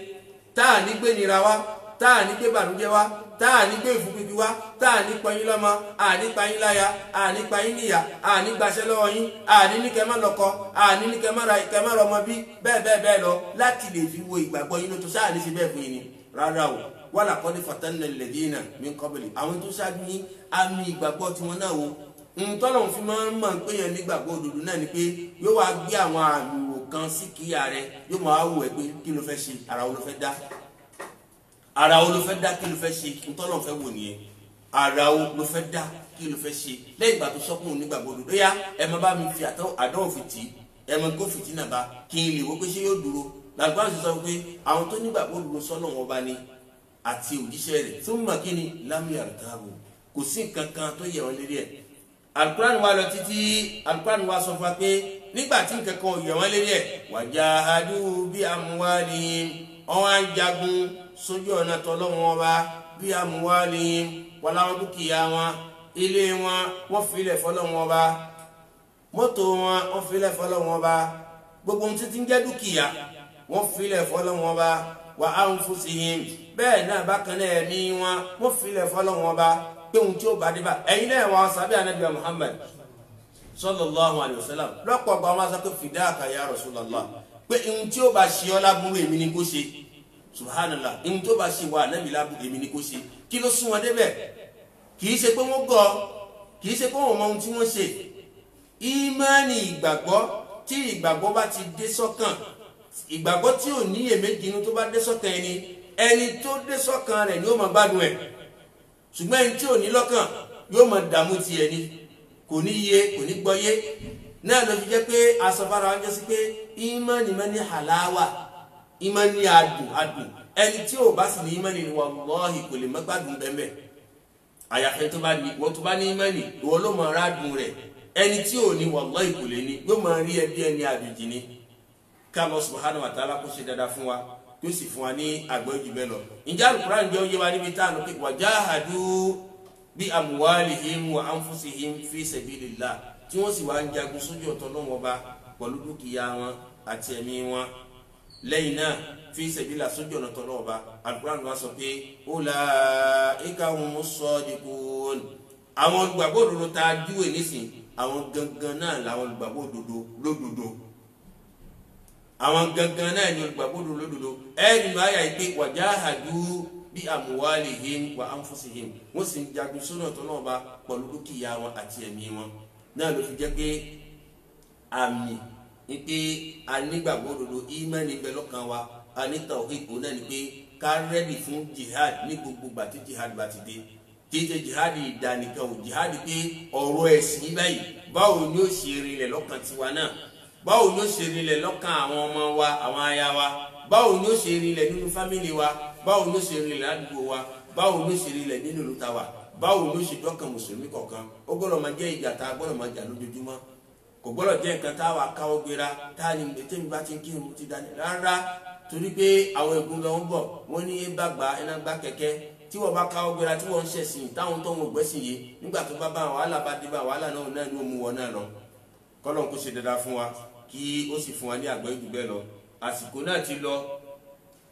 tá à ní gbé nira wá tá à ní gbé ìbànújẹ́ wá tá à ní gbé ìfúnpinpin wá tá à ní pọyín lọ́mọ à ní payín láya à ní payín níyà à ní gbaṣẹ́ lọ́wọ́ yín à ní kẹ́ má lọ́kọ à ní kẹ́ má rọmọ bí bẹ́ẹ̀ lọ láti lè fi wo ìgbàgbọ́ yín ló tó sáà ní ṣe bẹ́ẹ̀ fún yín ni rárá o wala qad fatanna alladhina min qabli àwọn tó ṣáájú ní àmì ìgbàgbọ́ tiwọn náà o ntọ́lọ̀ fi máa ń mọ̀ pé yẹn nígbàgbọ́ òdodo náà ni pé yóò wá gbé àwọn àmì wò kan sí kíyà rẹ yóò máa wò ẹ́ pé kí ló fẹ́ ṣe ara wo ló fẹ́ dá kí ló fẹ́ ṣe ntọ́lọ̀ fẹ́ wò nìyẹn ara wo ló fẹ́ dá kí ló fẹ́ ṣe lẹ́yìn ìgbà tó sọ́kùn nígbàgbọ́ òdodo yá ẹ má bá mi fi àdánwò fìtì ẹ má kó fìtì náà bá kí n lè wò pé ṣé yóò dúró làgbọ́n àti sọ pé àwọn tó nígbàgbọ́ òdodo sọ́nà wọn bá ní àti òjíṣẹ́ rẹ̀ tó mọ̀ kí ni lámìyà rẹ̀ káàbò kò sí nǹkan kan tó yẹ wọn lérí ẹ̀. Al-Qur'an wa lọ títí Al-Qur'an wa sọ fún wa pé nígbà tí nǹkan kan ò yẹ wọn lérí ẹ̀ wajahadu bi amwalihim wọn wá ń jagun sójú ọ̀nà tọ́lọ́wọ́n ọba bí amwalihim wọn láwọn dúkìá wọn ilé wọn wọ́n filẹ̀ fọlọ́wọ́n ọba mọ́tò wọn wọ́n filẹ̀ fọlọ́wọ́n ọba gbogbo ohun títí ń jẹ́ dúkìá wọ́n filẹ̀ fọlọ́wọ́n ọba wa anfusihim bẹ́ẹ̀ náà bákan náà ẹ̀mí wọn wọ́n filẹ̀ fọlọ́wọ́n ọba pé ohun tí ó bá dé bá ẹ̀yin náà wọ́n sábẹ́ Ànábì Muhammad sallallahu alayhi wa sallam lọ́pọ̀ ọgbà wọn sọ pé fidaka ya Rasulullah pé ohun tí ó bá ṣe ọ́ láburú èmi ni kó ṣe subhanallah ohun tó bá ṣe wà Ànábì láburú èmi ni kó ṣe kí ló sún wọn débẹ̀ kì í ṣe pé wọ́n gọ̀ kì í ṣe pé wọ́n mọ ohun tí wọ́n ṣe ìmánì ìgbàgbọ́ tí ìgbàgbọ́ bá ti dé sọ́kàn ìgbàgbọ́ tí ò ní iyèméjì inú tó bá dé sọ́kàn ẹni tó dé sọ́kàn rẹ̀ ni ó máa gbádùn ẹ̀ ṣùgbọ́n ẹni tí ò ní lọ́kàn yóò máa dààmú ti ẹni kò ní yé kò ní gbọ́ yé náà ló fi jẹ́ pé asọ̀fara wọn jẹ́ sí pé ìmánì máa ní hàláwà ìmánì adùn ẹni tí ò bá sì ní ìmánì ni wallahi kò lè má gbádùn bẹ́ẹ̀ àyàfẹ́ tó bá ní wọ́n tó bá ní ìmánì ìwọ ló máa rádùn rẹ̀ ẹni tí ò ní wallahi kò lè ní yóò máa rí ẹbí ẹni àjòjì ni ká Allah subhanahu wa ta'ala kó ṣe dáadáa fún wa yóò sì fún wa ní àgbọ́jù bẹ́ẹ̀ lọ. Ǹjẹ́ Al-Qur'an jẹ́ oyé wa níbi tá à ń lọ pé wajahadu bi amwalihim wa anfusihim fi sabilillah tí wọ́n sì wá ń jagun sójú ọ̀tọ̀ lọ́wọ́ ọba pẹ̀lú dúkìá wọn àti ẹ̀mí wọn lẹ́yìn náà fi sabilillah sójú ọ̀nà tọ̀ lọ́wọ́ ọba Al-Qur'an wa sọ pé ulaika humus sadiqun àwọn olùgbàgbọ́ òdodo tá a júwe nísìn àwọn gangan náà làwọn olùgbàgbọ́ òdodo lódodo àwọn gangan náà ni olùgbàgbọ́ lódodo ẹni máa yà pé wajahadu bí amwalihim wa anfusihim wọ́n sì ń jagun sọ́nà tó náà bá pẹ̀lú dúkìá wọn àti ẹ̀mí wọn náà ló fi jẹ́ pé àmì ní pé a nígbàgbọ́ lódodo ìmánì bẹ lọ́kàn wa a ní tawhid náà ni pé ká rẹ́dì fún jihad ní gbogbo gbà tí jihad bá ti dé jíjẹ jihad ìdánìkan ò jihad pé ọ̀rọ̀ ẹ̀sìn báyìí báwo ni ó ṣe rinlẹ̀ lọ́kàn tiwa náà báwo ni ó ṣe rinlẹ̀ lọ́kàn àwọn ọmọ wa àwọn aya wa báwo ni ó ṣe rinlẹ̀ nínú fámìlì wa báwo ni ó ṣe rinlẹ̀ ládùúgbò wa báwo ni ó ṣe rinlẹ̀ nínú ìlú ta wa báwo ni ó ṣe dọ́kàn mùsùlùmí kọ̀ọ̀kan ó gbọ́dọ̀ máa jẹ́ ìjà tá a gbọ́dọ̀ máa jà lójoojúmọ́ kò gbọ́dọ̀ jẹ́ nǹkan tá a wà káwọ́ gbéra tá a ní ètè mi bá ti ń kírun ti dání rárá torí pé àwọn ègún lọ ń bọ̀ wọ́n ní bá gba iná gbá kẹ̀kẹ́ tí wọ́n bá káwọ́ gbéra tí wọ́n ń ṣẹ̀sìn táwọn tó ń gbẹ́sìn yìí nígbà tó bá bá wàhálà bá dé bá wàhálà náà ní ó mú wọn náà lọ kọ́lọ́n kó ṣe dáadáa fún wa kí ó sì fún wa ní àgbọ́yé jù bẹ́ẹ̀ lọ àsìkò náà ti lọ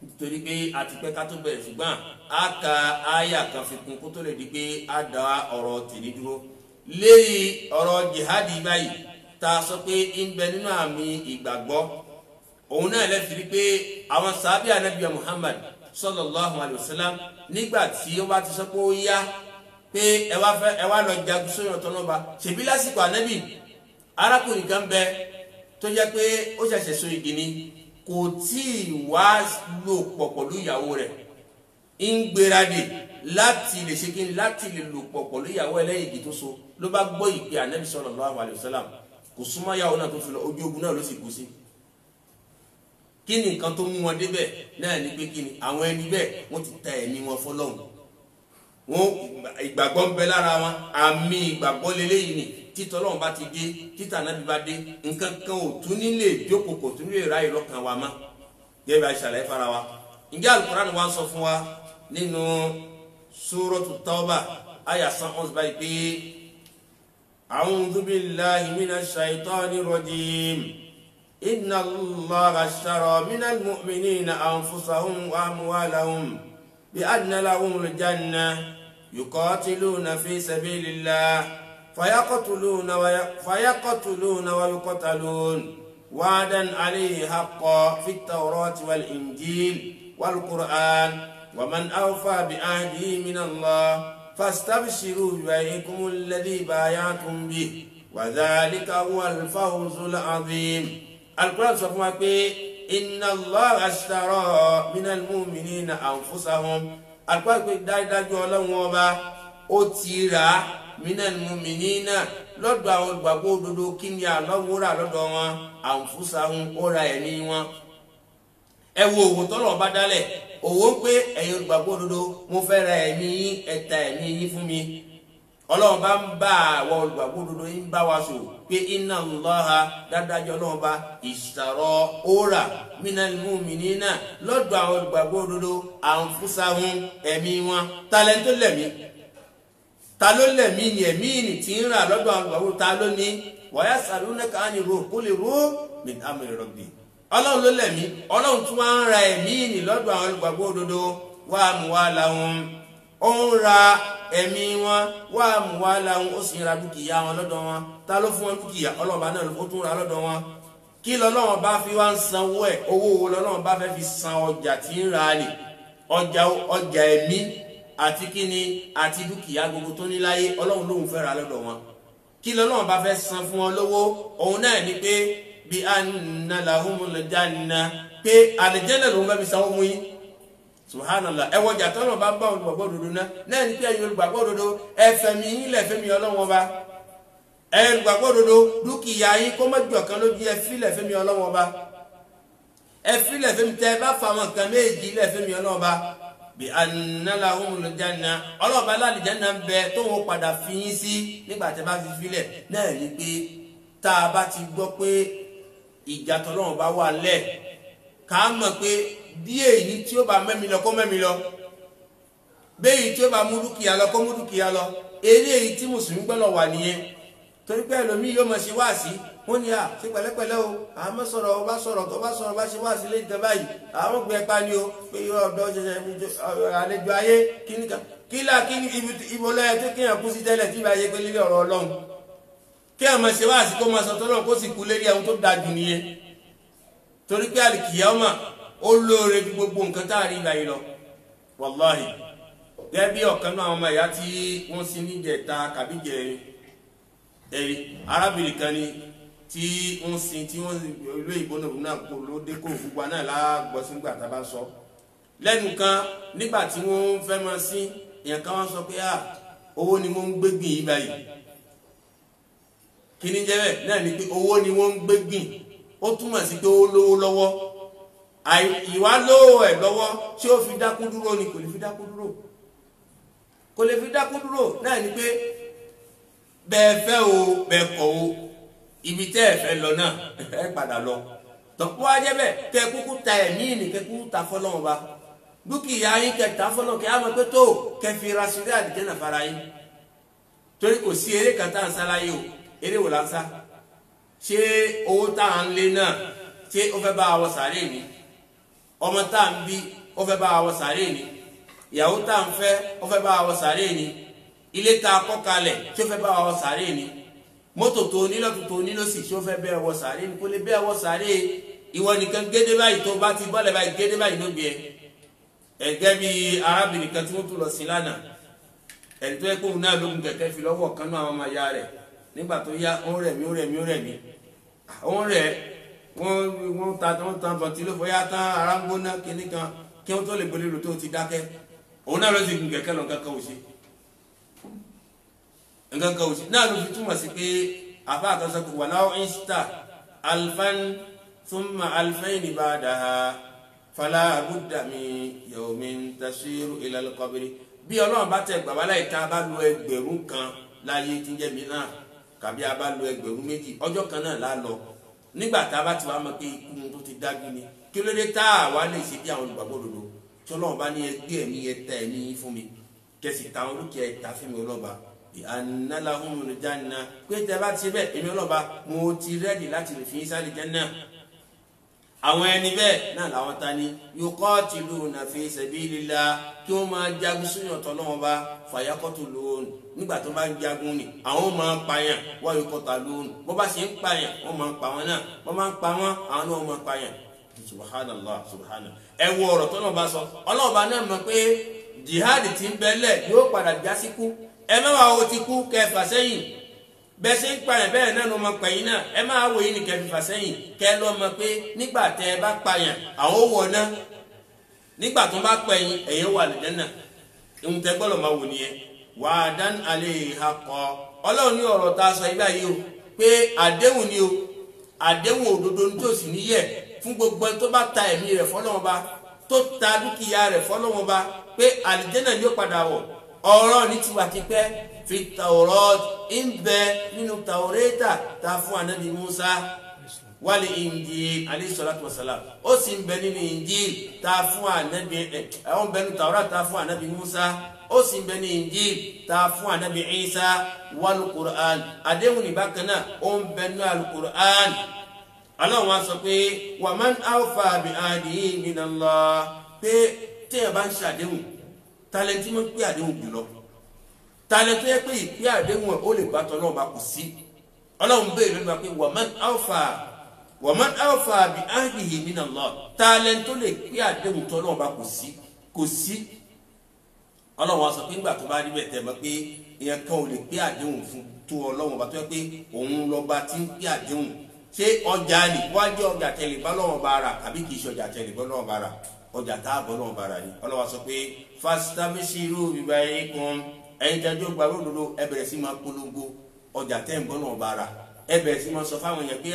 nítorí pé àti pé ká tó bẹ̀rẹ̀ ṣùgbọ́n a ka àyà kan fi kún kó tó lè di pé a dá ọ̀rọ̀ tèmi dúró lẹ́yìn ọ̀rọ̀ jihadi báyìí tá a sọ pé ń bẹ nínú àmì ìgbàgbọ́ òun náà lẹ́fi rí pé àwọn sàábì ànábì Muhammad sallallahu alayhi wa sallam nígbà tí ó bá ti sọ pé ó yá pé ẹ wá lọ jagun sóyún ọ̀tọ̀ náà bá ṣèbí lásìkò ànábì arákùnrin kan bẹ tó jẹ́ pé ó ṣẹ̀ṣẹ̀ so igi ni kò tí ì wá lò pọ̀ pẹ̀lú ìyàwó rẹ̀ ń gbéradì láti lè ṣe kí ni láti lè lò pọ̀ pẹ̀lú ìyàwó ẹlẹ́yìn igi tó so ló bá gbọ́ ìpè ànábì sallallahu alayhi wa sallam kò súnmọ́ ìyàwó náà tó fi lọ ojú ogun náà ló sì kú sí. kí ni nǹkan tó mú wọn débẹ̀ náà ni pé kí ni àwọn ẹni bẹ́ẹ̀ wọ́n ti ta ẹ̀mí wọn fọlọ́hun wọn ìgbàgbọ́ ń bẹ lára wọn àmì ìgbàgbọ́ lélẹ́yìn ni títọ́ Ọlọ́run bá ti dé títà nábì bá dé nǹkan kan ò tún nílé jókòó kò tún nílé ráyè lọ́kàn wa mọ́ gẹ́gẹ́ bí a ṣàlàyé fara wa. ǹjẹ́ Al-Qur'an wa ń sọ fún wa nínú Suratu Tawbah àyà 111 báyìí pé a'udhu billahi minash shaitanir rajim inna Allaha ashtara minal mu'minina anfusahum wa amwalahum bi anna lahumul jannah yuqatiluna fi sabilillah فيقتلون ويقتلون وعدا عليه حقا في التوراة والإنجيل والقرآن ومن أوفى بعهده من الله فاستبشروا ببيعكم الذي بايعتم به وذلك هو الفوز العظيم. القرآن سبحانه إن الله اشترى من المؤمنين أنفسهم. القرآن دايدا جولون وبا أتيرا minal mu'minina lọ́dọ̀ àwọn olùgbàgbọ́ òdodo kí ni àlọ́wọ́rà lọ́dọ̀ wọn anfusahum ọ̀rà ẹ̀mí wọn. ẹ wo òwò tọ́lọ̀ bá dálẹ̀ òwò pé ẹ̀yin olùgbàgbọ́ òdodo mo fẹ́ ra ẹ̀mí yín ẹ ta ẹ̀mí yín fún mi. Ọlọ́run bá ń bá àwọn olùgbàgbọ́ òdodo yín bá wa sọ pé inna Allaha dáadájọ́ Ọlọ́run bá ishtara ọ̀rà minal mu'minina lọ́dọ̀ àwọn olùgbàgbọ́ òdodo anfusahum ẹ̀mí wọn talẹ́ntó lẹ̀mí. Ta ló lẹ̀mí ni ẹ̀mí ni tí ń rà lọ́dọ̀ àwọn olùgbàgbọ́ ta ló ní wa yas'alunaka 'ani ruh qul ruh min amri rabbi. Ọlọ́run ló lẹ̀mí Ọlọ́run tún wá ń ra ẹ̀mí ni lọ́dọ̀ àwọn olùgbàgbọ́ òdodo wa amwalahum ó ń ra ẹ̀mí wọn wa amwalahum ó sì ń ra dúkìá wọn lọ́dọ̀ wọn. Ta ló fún wọn dúkìá Ọlọ́run bá náà ló tún ra lọ́dọ̀ wọn. Kí lọ́lọ́run bá fi wá ń sanwó ẹ̀ owó wo lọ́lọ́run bá fẹ́ fi san ọjà tí ń ra ni ọjà ẹ̀mí àti kíni àti dúkìá gbogbo tó ní láyé Ọlọ́run lóhun fẹ́ ra lọ́dọ̀ wọn. Kí lọ́lọ́run bá fẹ́ san fún wọn lówó òun náà ni pé bí anna lahumul janna pé àlìjẹ́nà lòun fẹ́ fi sanwó mú yín. Subhanallah ẹ wọjà tọ́lọ̀ bá bá olùgbàgbọ́ òdodo náà ní pé ẹ̀yin olùgbàgbọ́ òdodo ẹ fẹ̀mí yín lẹ̀ fẹ́mi Ọlọ́run ọba. ẹ olùgbàgbọ́ òdodo dúkìá yín kó má jọ kan lójú ẹ fílẹ̀ fẹ́mi Ọlọ́run ọba. ẹ fílẹ̀ fẹ́mi tẹ́ ẹ bá fa àwọn nǹkan méjì lẹ̀ fẹ́mi Ọlọ́run ọba bí anna lahumul janna ọlọ́ọ̀bá lálìjánná ń bẹ tó wọ́n padà fi yín sí nígbà tí a bá fi filẹ̀ náà ní pé tá a bá ti gbọ́ pé ìjà tọ́lọ́run bá wà lẹ̀ ká mọ̀ pé bí èyí tí ó bá mẹ́mi lọ kó mẹ́mi lọ bí èyí tí ó bá mú dúkìá lọ kó mú dúkìá lọ eré èyí tí mùsùlùmí gbọ́dọ̀ wà nìyẹn torí pé ẹlòmíì yóò mọ̀ sí wáàsí wọ́n ní à ṣe pẹ̀lẹ́pẹ̀lẹ́ o àmọ́ sọ̀rọ̀ ọba sọ̀rọ̀ tó bá sọ̀rọ̀ bá ṣe wáàsí lé ìtẹ́ báyìí àwọn gbé ẹ̀pá ni o pé ọ̀dọ́ àlejò ayé kíní kan kílà kíní ibo lọ́yẹ tó kéèyàn kú sí tẹ́lẹ̀ tí ìbá yẹ pé lílé ọ̀rọ̀ Ọlọ́run kéèyàn máa ṣe wáàsí kó máa sọ tọ́lọ́run kó sì kú lérí àwọn tó da jù nìyẹn torí pé àlìkìyámà ó lóore ju gbogbo nǹkan tá a rí ìgbà yìí lọ wàláhì gẹ́gẹ́ bí ọ̀kan náà àwọn ọmọ ìyá tí wọ́n sin níjẹta kàbíjẹrin ẹ̀rí arábìnrin kan ni tí wọ́n sin tí wọ́n ìlú ìbọn náà kò ló dé kó gbogbo náà lágbọ́ sí nígbà tá a bá sọ lẹ́nu kan nígbà tí wọ́n fẹ́ máa sin èèyàn kan wọ́n sọ pé owó ni wọ́n ń gbégbìn yìí báyìí kí ni jẹ́ bẹ́ẹ̀ náà ni pé owó ni wọ́n ń gbégbìn ó túmọ̀ sí pé ó lówó lọ́wọ́ ìwà lówó ẹ̀ lọ́wọ́ tí ó fi dákú dúró ni kò lè fi dákú dúró kò lè fi dákú dúró náà ni pé bẹ́ẹ̀ fẹ́ o bẹ́ẹ̀ kọ̀ o ibi tẹ́ ẹ fẹ́ lọ náà ẹ padà lọ tọ́pọ̀ ajẹ́ bẹ́ẹ̀ kẹ́ kúkú ta ẹ̀mí ni kẹ́ kúkú ta fọlọ́wọ́n ba dúkìá yín kẹ́ ta fọlọ́wọ́n kẹ́ á mọ̀ pé tó kẹ́ fi ra sílẹ̀ àdìjẹ́ náà fara yín torí kò sí eré kan tá à ń sá láyé o eré wò la ń sá ṣé owó tá à ń lé náà ṣé ó fẹ́ bá wa sàárè ni ọmọ tá ń bí ó fẹ́ bá wa sàréè ni ìyàwó tá ń fẹ́ ó fẹ́ bá wa sàréè ni ilé tá kọ́ kalẹ̀ tí ó fẹ́ bá wa sàréè ni mọ́tò tó nílò tó nílò sì tí ó fẹ́ bẹ́ẹ̀ wọ sàréè ni kò lè bẹ́ẹ̀ wọ sàréè ìwọ nìkan gédé báyìí tó bá ti bọ́lẹ̀ báyìí gédé báyìí ló gbé ẹgẹ́ bí arábìnrin kan tí wọ́n tún lọ sí lánàá ẹni tó yẹ kó òun náà lógun kẹ̀kẹ́ fi lọ́wọ́ kan náà àwọn ọmọ ya rẹ̀ nígbà tó yá ó rẹ̀ mí wọ́n ta bọ̀tí ló fọyá tán ara ń gbóná kíní kan kí wọ́n tó lè gbélé lò tó ti dákẹ́ òun náà ló ti gun kẹ̀kẹ́ lọ nǹkan kan ò sí náà ló fi túmọ̀ sí pé àbá àtọ́sọ kò wà láwọn insta alfan thumma alfayni ba'daha fala budda min yawmin tasiru ila al-qabri bí ọlọ́run bá tẹ gbàgbá láì ká bá lo ẹgbẹ̀rún kan láyé tí ń jẹ́ mi náà kàbí a bá lo ẹgbẹ̀rún méjì ọjọ́ kan náà lá lọ nígbà tá a bá ti wá mọ̀ pé ikú tó ti dájú ni kí ló dé tá a wá lè ṣe bí àwọn olùgbàgbọ́ òdodo tí ọlọ́run bá ní ẹgbẹ́ ẹ̀mí ẹ̀ta ẹ̀mí fún mi kẹsì táwọn olùkẹ́ ẹ̀ta fún mi ọlọ́ba ìhànálàhùn olùjáná pé tẹ bá ti ṣe bẹ́ẹ̀ èmi ọlọ́ba mo ti rẹ́dì láti lè fi yín sáré Jánnà àwọn ẹni bẹ́ẹ̀ náà làwọn ta ni yuqatiluna fi sabilillah kí wọ́n máa jagun sóyún ọ̀tọ̀ lọ́wọ́ bá fayaqtulun nígbà tó bá ń jagun ni àwọn máa ń pààyàn wa yuqtalun bó bá ṣe ń pààyàn wọ́n máa ń pa wọn náà wọ́n máa ń pa wọn àwọn náà máa ń pààyàn subhanallah subhanallah ẹ wo ọ̀rọ̀ tó náà bá sọ ọlọ́ọ̀bá náà mọ̀ pé jihad ti ń bẹ́lẹ̀ yóò padà já sí kú ẹ mẹ́wàá o ti kú kẹfà sẹ́yìn bẹ́ẹ̀ ṣe ń pààyàn bẹ́ẹ̀ náà ló máa pẹ̀yìn náà ẹ máa wò yín ní kẹfà sẹ́yìn kẹ lọ́ mọ̀ pé nígbà tẹ ẹ bá pààyàn àwọn wọ̀ náà nígbà tó bá pẹ̀yìn ẹ̀yìn wà lẹ́dẹ́ náà ìhun tẹ gbọ́dọ̀ máa wò nìyẹn wa'dan alayhi haqqan ọlọ́run ní ọ̀rọ̀ tá a sọ ibà yìí o pé àdéhùn ni o àdéhùn òdodo ní tòsí níyẹ̀ fún gbogbo ẹni tó bá ta ẹ̀mí rẹ̀ fọ́lọ́wọ́n bá tó ta dúkìá rẹ̀ fọ́lọ́wọ́n bá pé àlìjẹ́nà yóò padà wọ̀ ọ̀rọ̀ ní tiwa ti pẹ́ fi Tawrat ń bẹ nínú Tawreta ta fún anabi Musa wal Injil alayhi salatu wassalam ó sì ń bẹ nínú Injil ta fún anabi àwọn bẹ nínú Tawrat ta fún anabi Musa ó sì ń bẹ ní Injil ta fún anabi Isa wal Qur'an àdéhùn ní bákan náà ó ń bẹ nínú al-Qur'an Allah wá sọ pé wa man awfa bi ahdihi minallah pé téèyàn bá ń ṣàdéhùn talenti mo pé àdéhùn jùlọ talenti yẹ pé ìpè àdéhùn ó lè bá tọ́lọ́ bá kù sí ọlọ́run bẹ́ẹ̀ ló ń bá pé wa man awfa bi ahdihi minallah talenti tó lè pé àdéhùn tọ́lọ́ bá kò sí ọlọ́run wá sọ pé nígbà tó bá rí bẹ́ẹ̀ tẹ́ mọ̀ pé ìyẹn kan ò lè pé àdéhùn fún tó ọlọ́run bá tó yẹ pé òun lọ́ba tí ń pé àdéhùn ṣé ọjà ni wájú ọjà tẹ̀lé bá lọ́wọ́ bá ra àbí kì í ṣe ọjà tẹ̀lé bá lọ́wọ́ bá ra ọjà tá a bọ́ lọ́wọ́ bá ra ni ọlọ́wọ́ sọ pé fastabshiru bibay'ikum ẹ̀yin tẹ́jú gbàgbọ́ òdodo ẹ bẹ̀rẹ̀ sí máa polongo ọjà tẹ́ ń bọ́ lọ́wọ́ bá ra ẹ bẹ̀rẹ̀ sí máa sọ fáwọn èèyàn pé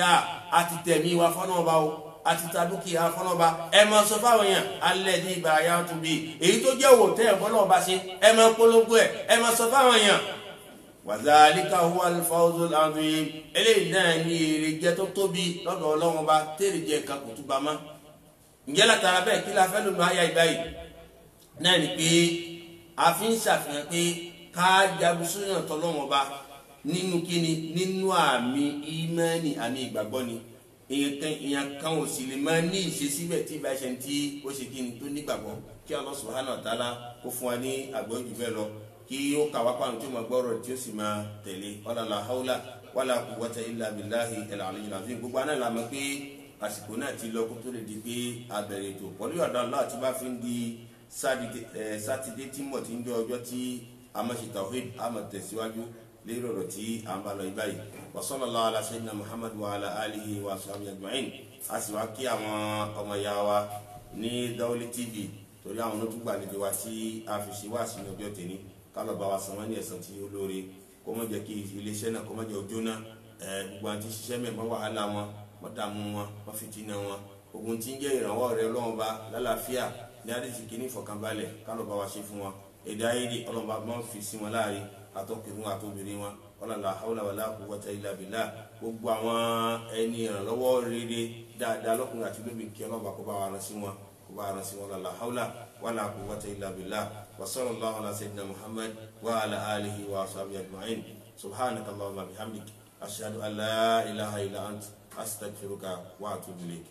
a ti tẹ̀mí wa fọ́nà ọba o a ti ta dúkìá fọ́nà ọba ẹ máa sọ fáwọn èèyàn alladhi bay'atum bi èyí tó jẹ́ òwò tẹ́ ẹ̀ bọ́ lọ́wọ́ bá ṣe ẹ máa polongo ẹ máa sọ fáwọn èèyàn wàzálíkà huwa al-fawzul azim eléyìí náà ní èrè jẹ tó tóbi lọ́dọ̀ Ọlọ́run Ọba tèrè jẹ nǹkan kò túbà má ǹjẹ́ látara bẹ́ẹ̀ kí la fẹ́ lónìí ayá ìbáyìí náà ni pé a fi ń ṣàfihàn pé ká jagun sóyún tọ́lọ́run Ọba nínú kíni nínú àmì ìmánì àmì ìgbàgbọ́ ni èèyàn kan ò sì lè máa ní ìṣesíbẹ̀ tí ìbá ṣe tí ó ṣe kíni tó nígbàgbọ́ kí Allah subhanahu wa ta'ala kó fún wa ní àgbọ́jù bẹ́ẹ̀ lọ kí ó kàwá pàrọ̀ tí ó máa gbọ́rọ̀ tí ó sì máa tẹ̀lé wala hawla wala quwwata illa billahi al-aliyyil azim gbogbo aná la mọ̀ pé àsìkò náà ti lọ kó tó lè di pé abẹ̀rẹ̀ ètò pẹ̀lú ọ̀dọ̀ Allah tí bá fi ń di sátidé tí mọ̀ tí ń jẹ́ ọjọ́ tí a máa ṣe tawhid a máa tẹ̀síwájú lérò ọ̀rọ̀ tí a ń bá lọ ibáyìí wa sallallahu ala sayyidina Muhammad wa ala alihi wa sahbihi ajma'in a sì wá kí àwọn ọmọ ìyá wa ní Dawli TV torí àwọn onótúgbà níbi wa tí a fi ṣe wá sí ní ọjọ́ tèmi kálọ̀ bá wa san wọ́n ní ẹ̀san tí ó lóore kó má jẹ́ kí iléeṣẹ́ náà kó má jẹ́ ọjọ́ náà gbogbo àti ṣiṣẹ́ mẹ́ẹ̀mọ́ wàhálà wọn wọ́n dààmú wọn wọ́n fìtínà wọn ogun tí ń jẹ́ ìrànwọ́ rẹ Ọlọ́run bá lálàáfíà ní àdìsíkì ní ìfọ̀kànbalẹ̀ kálọ̀ bá wa ṣe fún wọn èdè ayédè Ọlọ́run bá wọn fi sí wọn láàrin àtọkùnrin àtobìnrin wọn wala hawla wala quwwata illa billah gbogbo àwọn ẹni ìrànlọ́wọ́ rere dáadáa lọ́kùnrin àti lóbìn kí Ọlọ́run bá kó bá wa rán sí wọn wala hawla wala quwwata illa billah وصلى الله على سيدنا محمد وعلى آله وصحبه أجمعين سبحانك اللهم وبحمدك أشهد أن لا إله إلا أنت أستغفرك وأتوب إليك